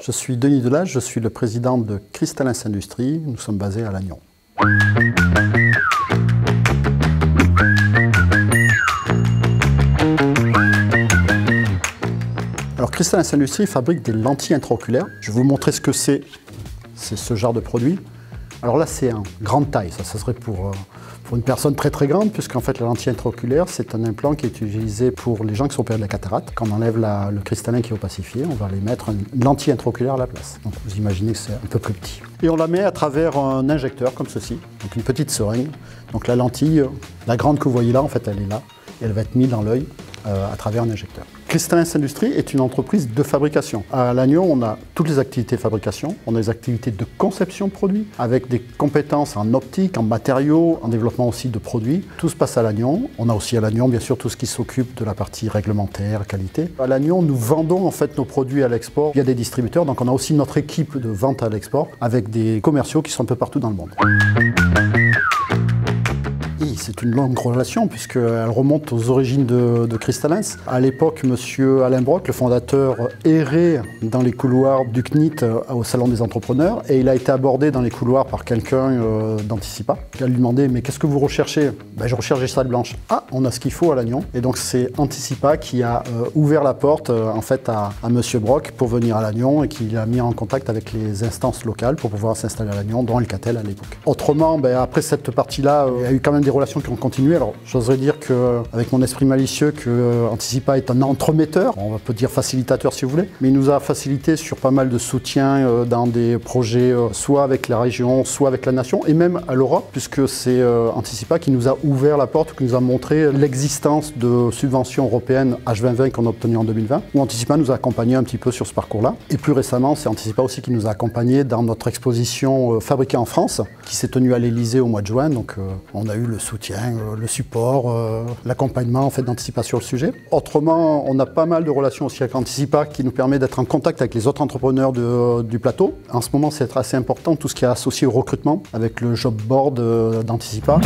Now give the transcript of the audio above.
Je suis Denis Delage, je suis le président de Crystallins Industries. Nous sommes basés à Lannion. Alors Crystallins Industries fabrique des lentilles intraoculaires. Je vais vous montrer ce que c'est. C'est ce genre de produit. Alors là, c'est en grande taille. Ça serait pour une personne très très grande, puisqu'en fait la lentille intraoculaire, c'est un implant qui est utilisé pour les gens qui sont opérés de la cataracte. Quand on enlève le cristallin qui est opacifié, on va aller mettre une lentille intraoculaire à la place. Donc vous imaginez que c'est un peu plus petit. Et on la met à travers un injecteur comme ceci, donc une petite seringue. Donc la lentille, la grande que vous voyez là, en fait elle est là, et elle va être mise dans l'œil à travers un injecteur. Crystallins Industries est une entreprise de fabrication. À Lannion, on a toutes les activités de fabrication, on a les activités de conception de produits, avec des compétences en optique, en matériaux, en développement aussi de produits. Tout se passe à Lannion. On a aussi à Lannion, bien sûr, tout ce qui s'occupe de la partie réglementaire, qualité. À Lannion, nous vendons en fait nos produits à l'export via des distributeurs. Donc on a aussi notre équipe de vente à l'export avec des commerciaux qui sont un peu partout dans le monde. C'est une longue relation puisqu'elle remonte aux origines de Crystallins. À l'époque, M. Alain Brock, le fondateur, errait dans les couloirs du CNIT au Salon des entrepreneurs et il a été abordé dans les couloirs par quelqu'un d'Anticipa. Il a lui demandé « mais qu'est-ce que vous recherchez ?»« Je recherche des salles blanches. »« Ah, on a ce qu'il faut à Lannion. » Et donc c'est Anticipa qui a ouvert la porte en fait à M. Brock pour venir à Lannion et qui l'a mis en contact avec les instances locales pour pouvoir s'installer à Lannion, dont Alcatel à l'époque. Autrement, après cette partie-là, il y a eu quand même des relations qui ont continué. Alors, j'oserais dire qu'avec mon esprit malicieux, que Anticipa est un entremetteur, on peut dire facilitateur si vous voulez, mais il nous a facilité sur pas mal de soutien dans des projets soit avec la région, soit avec la nation, et même à l'Europe, puisque c'est Anticipa qui nous a ouvert la porte, qui nous a montré l'existence de subventions européennes H2020 qu'on a obtenues en 2020, où Anticipa nous a accompagnés un petit peu sur ce parcours-là. Et plus récemment, c'est Anticipa aussi qui nous a accompagnés dans notre exposition Fabriquée en France, qui s'est tenue à l'Elysée au mois de juin. Donc, on a eu le soutien, le support, l'accompagnement en fait, d'Anticipa sur le sujet. Autrement, on a pas mal de relations aussi avec Anticipa qui nous permet d'être en contact avec les autres entrepreneurs du plateau. En ce moment, c'est assez important tout ce qui est associé au recrutement avec le job board d'Anticipa.